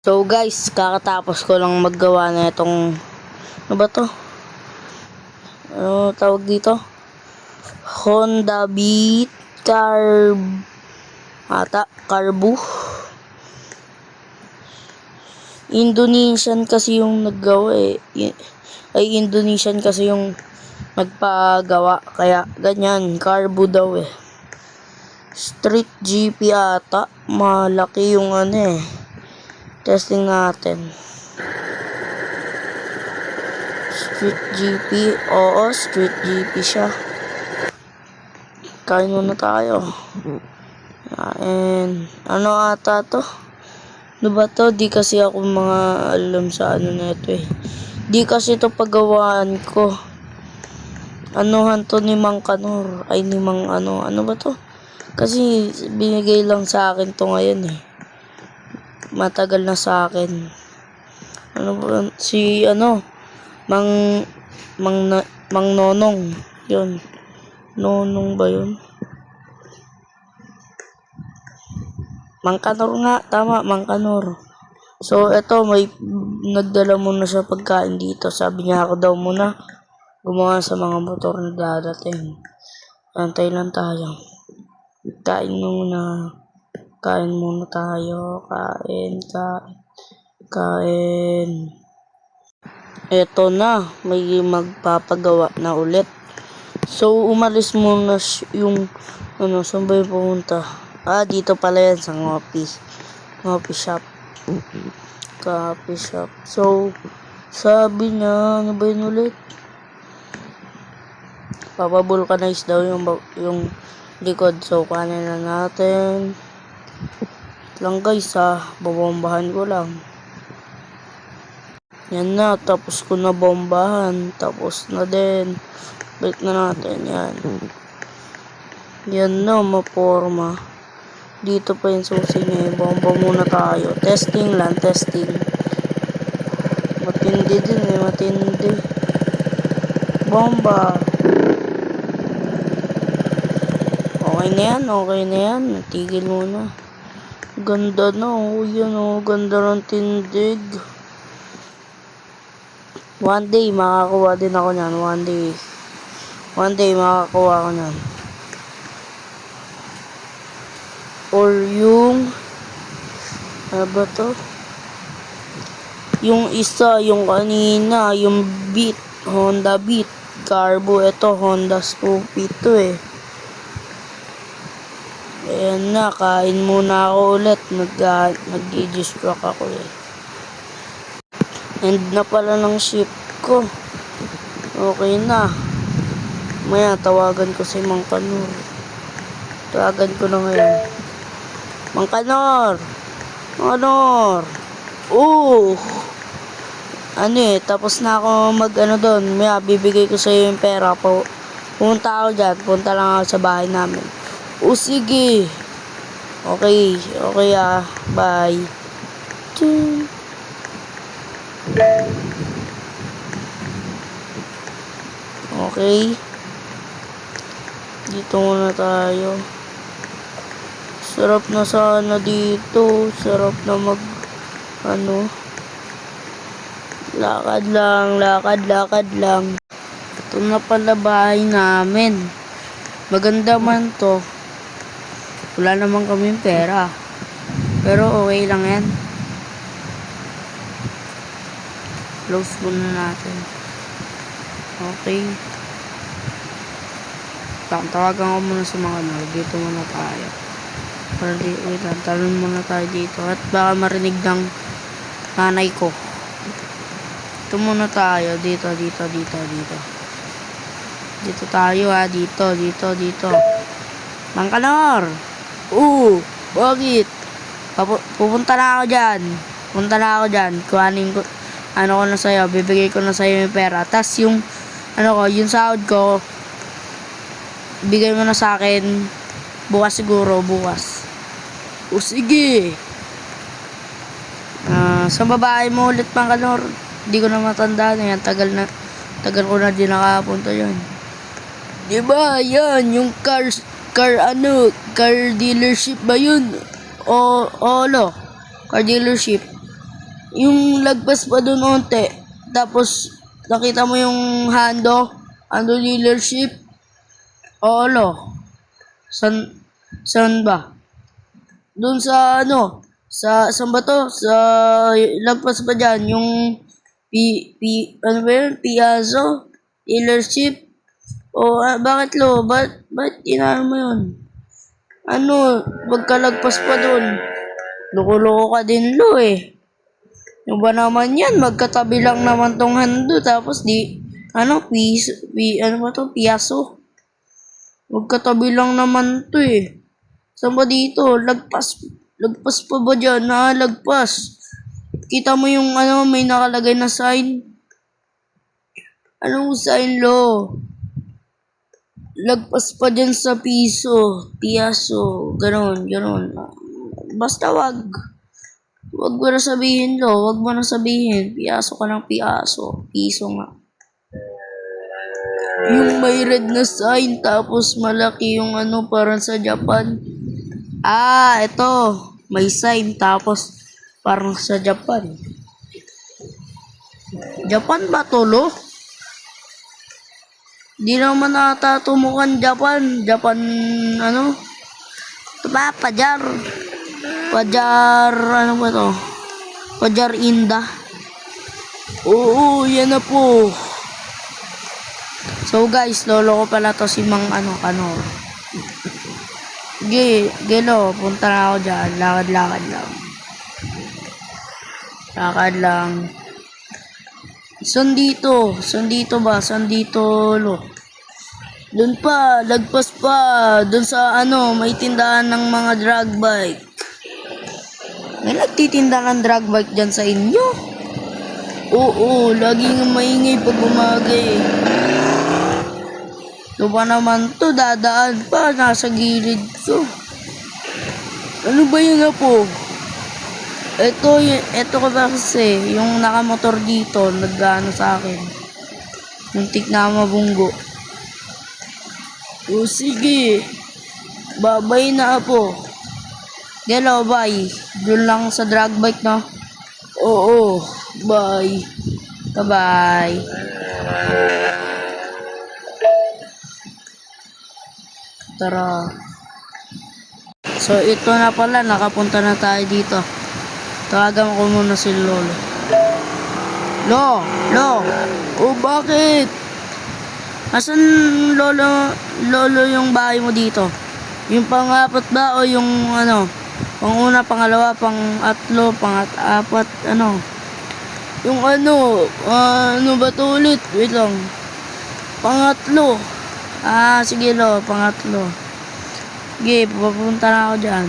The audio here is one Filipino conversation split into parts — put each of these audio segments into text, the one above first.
So guys, kakatapos ko lang maggawa na itong ano ba to? Ano tawag dito? Honda Beat Carbu. Indonesian kasi yung naggawa eh. Ay Indonesian kasi yung nagpagawa, kaya ganyan, Carbu daw eh. Street GP ata, malaki yung ano eh. Testing natin. Street GP, oo, Street GP siya. Kain muna tayo. And ano ata to? Ano ba to? Di kasi ako mga alam sa ano na ito eh. Di kasi to paggawaan ko. Anuhan to ni Mang Kanor. Ay ni Mang ano ba to? Kasi binigay lang sa akin to ngayon eh. Matagal na sa akin. Ano ba? Si ano? Mang Nonong. Yun. Nonong ba yun? Mang Kanor nga. Tama, Mang Kanor. So, eto, may nagdala muna siya pagkain dito. Sabi niya ako daw muna gumawa sa mga motor na dadating. Antay lang tayo. Kain muna. Kain muna tayo. Kain. Eto na. May magpapagawa na ulit. So, umalis muna yung ano, saan ba yung pumunta? Dito pala yan sa coffee shop. Coffee shop. So, sabi niya, ano ba yun ulit? Papavulcanize daw yung likod. So, kanin na natin. Lang guys babombahan ko lang. Yan na, tapos ko na bombahan. Tapos na din. Balik na natin, yan. Yan na, maporma. Dito pa yung susi niya. Bomba muna tayo. Testing lang, testing. Matindi din eh, matindi. Bomba. Okay na yan, okay na yan. Natigil muna. Ganda na, yan ganda ng tindig. One day, makakuha din ako nyan. One day, makakuha ko nyan. Or yung ano ba to? Yung isa, yung kanina, yung Beat, Honda Beat Carbu. Ito, Honda Scoopy to eh. Ayan na, kain muna ako ulit. Nag-distract ako eh. End na pala ng shift ko. Okay na. Maya, tawagan ko si Mang Kanor. Tawagan ko na ngayon. Mang Kanor! Mang Kanor! Ano eh, tapos na ako mag-ano doon. Maya, bibigay ko sa'yo yung pera po. Pumunta ako dyan. Punta lang ako sa bahay namin. Sige. Okay. Okay Bye. Okay. Dito muna tayo. Sarap na sana dito. Sarap na lakad lang. Ito na pala bahay namin. Maganda man to. Wala naman kaming pera. Pero okay lang yan. Close muna natin. Okay. Tawagan ko muna sa mga dito muna tayo. Talon muna tayo dito. At baka marinig ng nanay ko. Ito muna tayo. Dito. Dito tayo dito. Mang Kanor! Bakit? Pupunta na ako dyan. Kuhanin ko, ko na sa'yo. Bibigay ko na sa'yo yung pera. Tas yung, yung sahod ko, bigay mo na sa akin. Bukas siguro. Sige. Sa babae mo ulit, Mang Kanor. Di ko na matandaan yan. Tagal ko na din nakapunta yan. Diba? Yan, yung car dealership ba yun? Car dealership. Yung lagpas pa doon onte. Tapos, nakita mo yung Hando dealership. Oo, lo. Saan ba? Doon sa saan ba to? Sa lagpas pa dyan, yung ano ba yun? Piazza dealership. O, bakit lo? Ba't inaano mo yun? Magkalagpas pa doon. Loko-loko ka din lo eh. Yung ba naman yan? Magkatabi lang naman tong Hando. Tapos ano ba to? Piaso. Magkatabi lang naman to eh. Saan ba dito? Lagpas pa ba dyan? Lagpas. Kita mo yung may nakalagay na sign? Anong sign lo? Lagpas pa dyan sa piaso. Ganon. Basta wag mo na sabihin lo. Wag mo na sabihin. Piaso ka ng piaso. Piso nga. Yung may red na sign. Tapos malaki yung parang sa Japan. Ito. May sign. Tapos parang sa Japan. Japan ba to lo? Di naman ata tumukan Japan. Japan ito ba? Pajar, ano ba to? Pajar Indah. Oo, yan na po. So guys, lolo ko pala to si Mang Kanor. Gelo, punta na ako dyan. Lakad lang. Saan dito ba? Saan dito lo? Doon pa, lagpas pa. Doon sa may tindahan ng mga drag bike. May nagtitinda ng drag bike dyan sa inyo? Oo, laging maingay pag umagay. Ito ba naman to? Dadaan pa, nasa gilid to. Ano ba yun po? Ito ko ba kasi, yung nakamotor dito, nag-ano sa akin. Muntik na mabunggo. O sige, babay na po. Hello, bye. Doon lang sa drag bike na. Oo, bye. Bye-bye. Tara. So, ito na pala, nakapunta na tayo dito. Tawagan ko muna si Lolo. Lo! O bakit? Asan Lolo yung bahay mo dito? Yung pang-apat ba o yung pang-una, pangalawa, pang-atlo, pang-apat, Yung ba to ulit? Wait lang. Pang-atlo. Sige lo, pang-atlo. Sige, pupunta na ako dyan.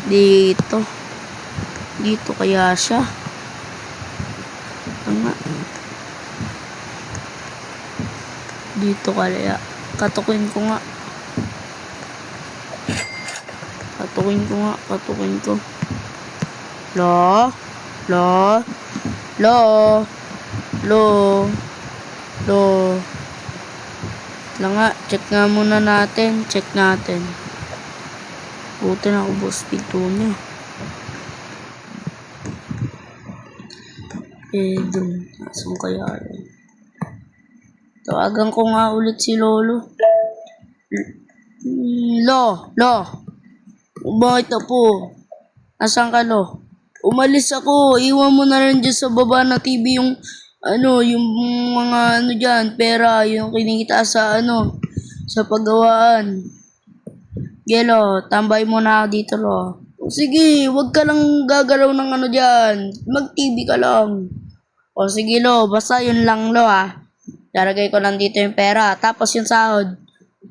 Dito kaya siya. Dito kaya. Katukin ko nga. Lo. Nga, check nga muna natin. Buti na ako boss pito niya. Dun. Saan kaya yun? Tawagan ko nga ulit si Lolo. Lo. Bakit na po? Asan ka lo? Umalis ako. Iwan mo na rin dyan sa baba na TV yung yung mga dyan, pera, yung kinikita sa sa paggawaan. Gelo, tambay mo na ako dito lo. Sige, wag ka lang gagalaw ng dyan. Mag-TV ka lang. O sige lo, basta yun lang lo Lalagay ko lang dito yung pera. Tapos yung sahod.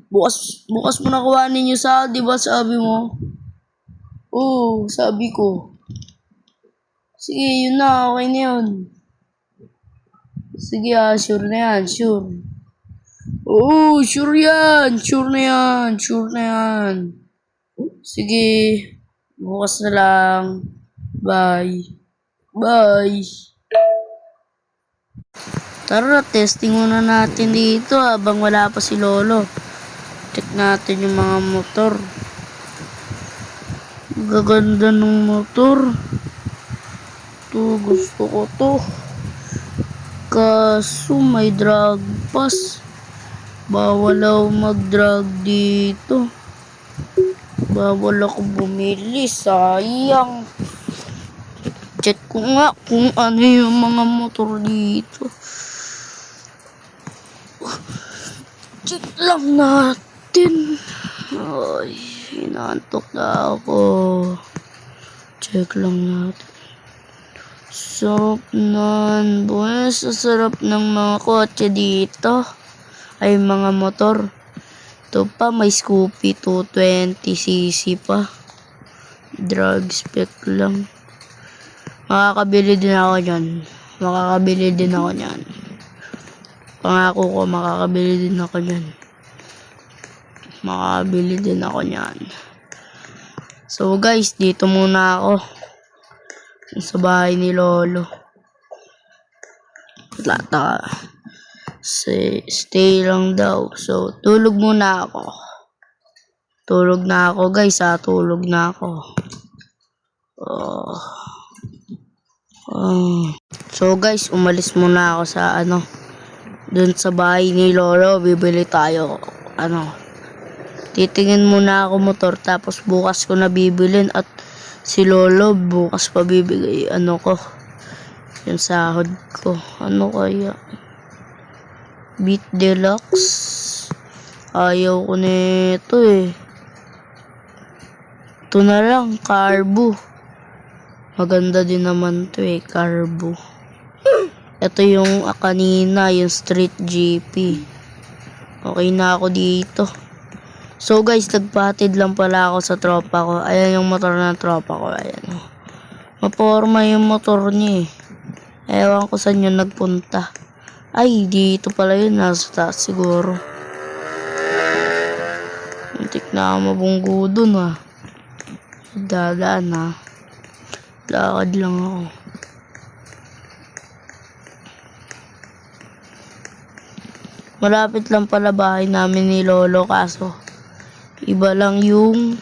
Bukas mo na kuhanin yung sahod, di ba sabi mo? Oo, sabi ko. Sige, yun na, okay na yun. Sige sure na yan, sure. Oo, sure na yan. Sige, bukas na lang. Bye. Tara, testing muna natin dito habang wala pa si Lolo. Check natin yung mga motor. Gaganda ng motor. Gusto ko to. Kaso may drug pass. Bawal ako mag-drug dito. Bawal ako bumili. Sayang. Check ko nga kung ano yung mga motor dito. Check lang natin. Ay, inaantok na ako. Check lang natin. Sarap nan. Buwes, sarap ng mga kotse dito. Ay, mga motor. Ito pa, may Scoopy 220cc pa. Drug spec lang. Makakabili din ako dyan. Makakabili din ako dyan. Pangako ko, makakabili din ako dyan. Makakabili din ako dyan. So guys, dito muna ako. Sa bahay ni Lolo. Lata. Stay lang daw. So, tulog muna ako. Tulog na ako guys ha. Tulog na ako. So guys, umalis muna ako sa dun sa bahay ni Lolo. Bibili tayo. Titingin muna ako motor. Tapos bukas ko na bibilin. At si Lolo bukas pa bibigay ko yung sahod ko. Ano kaya? Beat Deluxe. Ayaw ko nito eh. Ito na lang, Carbo. Maganda din naman to eh, Carbo. Ito yung kanina, yung Street GP. Okay na ako dito. So guys, nagpatid lang pala ako sa tropa ko. Ayan yung motor ng tropa ko. Ayan. Maporma yung motor niya eh. Ewan ko saan yun nagpunta. Ay, dito pala yun. Nasa taas siguro. Muntik na ako mabunggo dun ah. Dadaan ah. Lakad lang ako. Malapit lang pala bahay namin ni Lolo kaso iba lang yung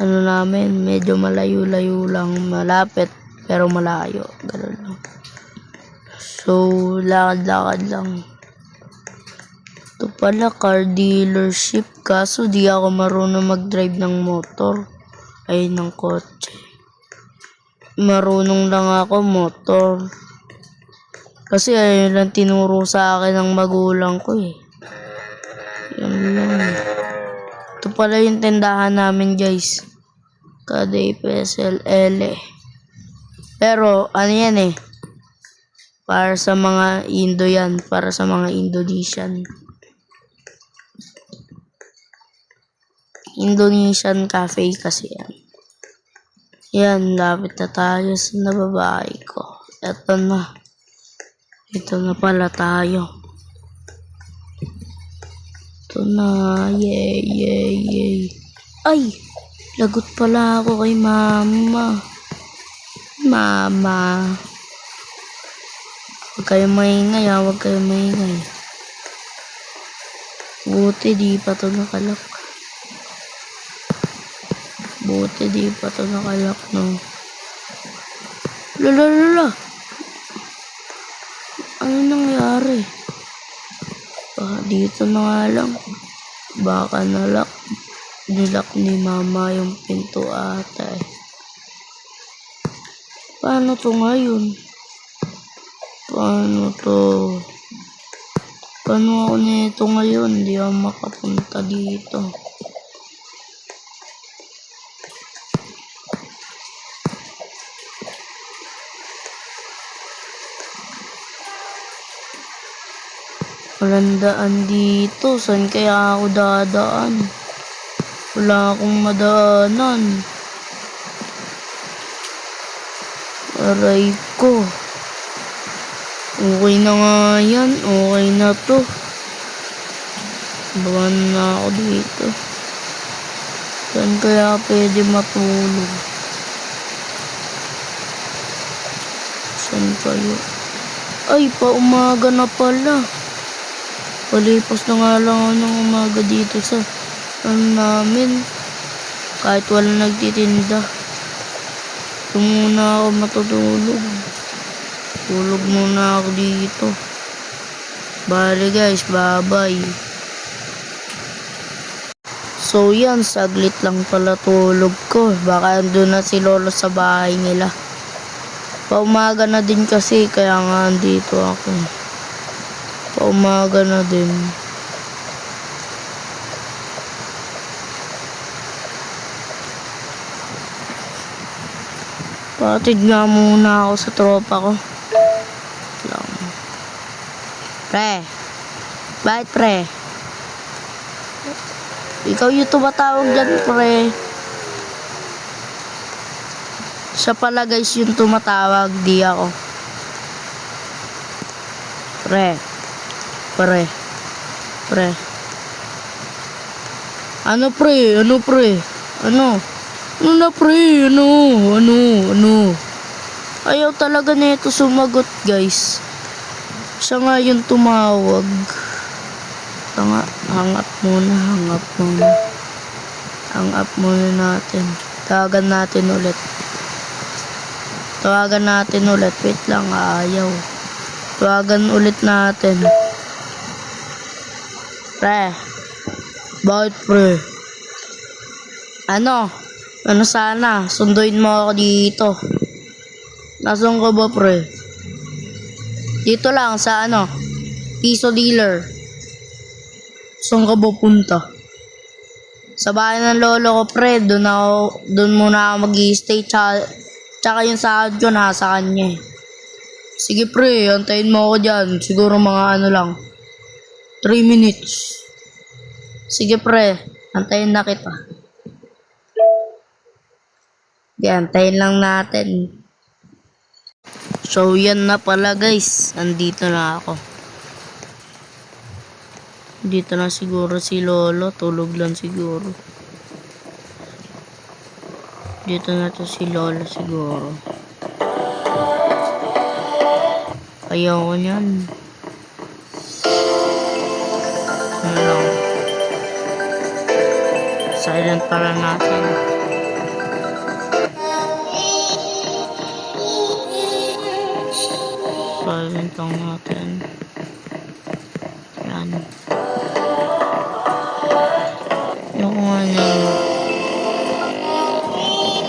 namin, medyo malayo-layo lang, malapit pero malayo, ganun lang. So lakad-lakad lang. Ito pala car dealership kaso di ako marunong mag-drive ng motor ay ng kotse. Marunong lang ako motor kasi ayun lang tinuro sa akin ng magulang ko eh. Yan lang. Ito pala yung tindahan namin guys. Kaday PSLL. Pero ano yan eh. Para sa mga Indo yan. Para sa mga Indonesian. Indonesian cafe kasi yan. Yan, lapit na tayo sa nababae ko. Ito na. Ito na pala tayo. Ito na, yay. Ay, lagot pala ako kay mama. Huwag kayong maingay ha, huwag kayong maingay. Buti di pa to nakalak. No. Lala. Ano nangyari? Dito na nga lang. Baka nilak ni mama yung pinto ata eh. Paano to ngayon? Paano ako nito ngayon? Hindi ako makapunta dito. Walang daan dito. Saan kaya ako dadaan? Wala akong madaanan. Aray ko. Okay na nga yan. Okay na to. Bawan na ako dito. Saan kaya pwede matulog? Saan kayo? Ay, paumaga na pala. Palipas na nga lang ako ng umaga dito sa namin. Kahit wala nagtitinda. Dito muna ako matutulog. Tulog muna ako dito. Bale guys, bye-bye. So yan, saglit lang pala tulog ko. Baka andun na si Lolo sa bahay nila. Paumaga na din kasi, kaya nga andito ako. Paumaga na din. Patid nga muna ako sa tropa ko. Lang. Pre. Bakit pre? Ikaw yung tumatawag dyan pre. Siya pala guys yung tumatawag, di ako. Pre. Pre. Pre. Ano pre? Ano pre? Ano? Ano na pre? Ano? Ayaw talaga nito sumagot guys. Siya nga yung tumawag. Hang up muna. Hang up muna natin. Tawagan natin ulit. Wait lang, ayaw. Tawagan ulit natin. Pre. Bakit pre? Ano sana? Sunduin mo ako dito. Nasaan ka ba pre? Dito lang sa piso dealer. Saan ka ba punta? Sa bahay ng lolo ko pre. Doon muna ako mag-i-stay. Tsaka yung sahod ko nasa kanya. Sige pre, antayin mo ako dyan. Siguro mga lang. 3 minutes. Sige pre, antayin na kita. Yan, antayin lang natin. So yan na pala guys. Andito na ako. Dito na siguro si Lolo. Tulog lang siguro. Dito na to si Lolo siguro. Ayaw ko niyan. Ano lang. Silent para natin. Silent lang natin. Yan. Yung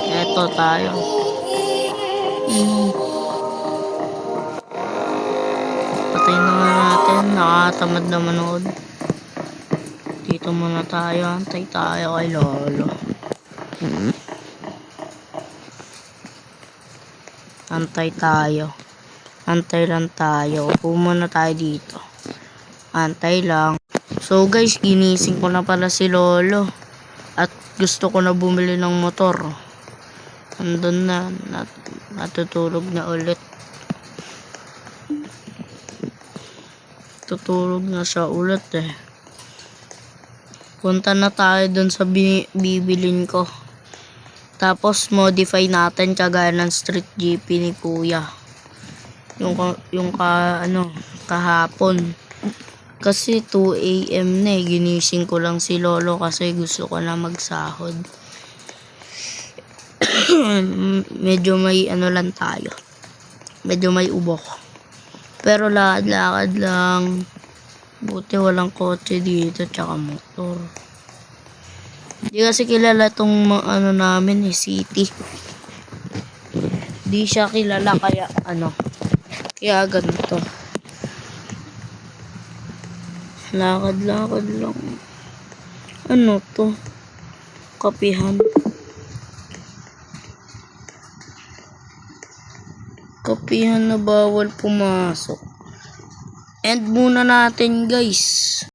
eto tayo. Patay na nga natin. Nakatamad na manood. Dito muna tayo. Antay tayo kay Lolo. Antay lang tayo. Upo muna tayo dito. Antay lang. So guys, ginising ko na pala si Lolo. At gusto ko na bumili ng motor. Andun na. Natutulog na ulit. Tutulog na siya ulit eh. Punta na tayo dun sa bibilin ko. Tapos modify natin kagaya ng street GP ni Kuya. Yung kahapon. Kasi 2 AM na eh. Ginising ko lang si Lolo kasi gusto ko na magsahod. Medyo may lang tayo. Medyo may ubok. Pero lakad-lakad lang. Buti walang kotse dito tsaka motor. Di kasi kilala tong namin city. Di siya kilala kaya kaya ganito. Lakad-lakad lang. Ano to? Kapihan. Kapihan na bawal pumasok. End muna natin guys.